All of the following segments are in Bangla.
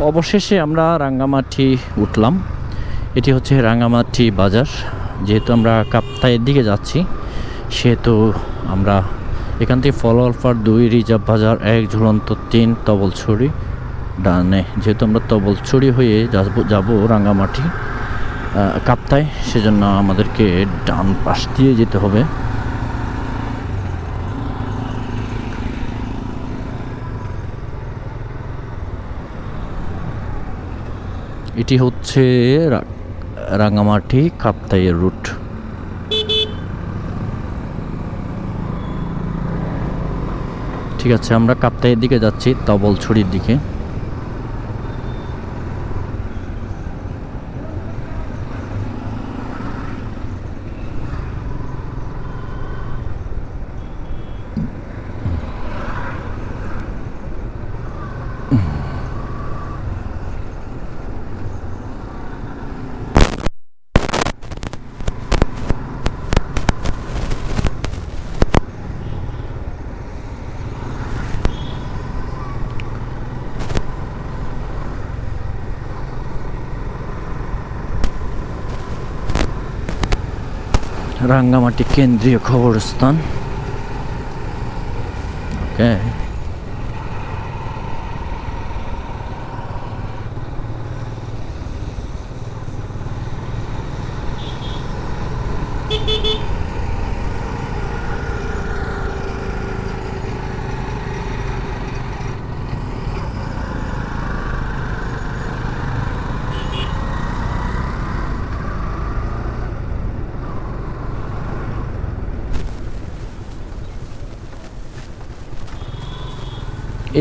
অবশেষে আমরা রাঙ্গামাটি উঠলাম। এটি হচ্ছে রাঙ্গামাটি বাজার। যেহেতু আমরা কাপ্তাইয়ের দিকে যাচ্ছি সেহেতু আমরা এখান থেকে ফলোয়ারপাড় 2, রিজার্ভ বাজার 1, ঝুলন্ত 3, তবলছড়ি ডানে। যেহেতু আমরা তবলছড়ি হয়ে যাব রাঙ্গামাটি কাপ্তাই, সেজন্য আমাদেরকে ডান পাশ দিয়ে যেতে হবে। এটি হচ্ছে রাঙ্গামাটি কাপ্তাইয়ের রুট। ঠিক আছে, আমরা কাপ্তাইয়ের দিকে যাচ্ছি, তবলছড়ির দিকে। রাঙ্গামাটি কেন্দ্রীয় খবরস্থান। ওকে,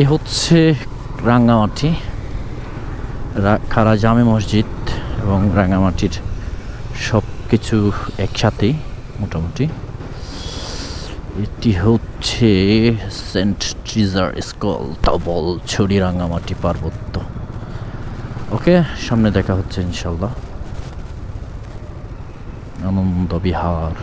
এই হচ্ছে রাঙ্গামাটি, খাড়া জামে মসজিদ এবং রাঙ্গামাটির সব কিছু একসাথেই মোটামুটি। এটি হচ্ছে সেন্ট ট্রিজার স্কুল, তবলছড়ি, রাঙ্গামাটি পার্বত্য। ওকে, সামনে দেখা হচ্ছে ইনশাল্লাহ। আনন্দ বিহার।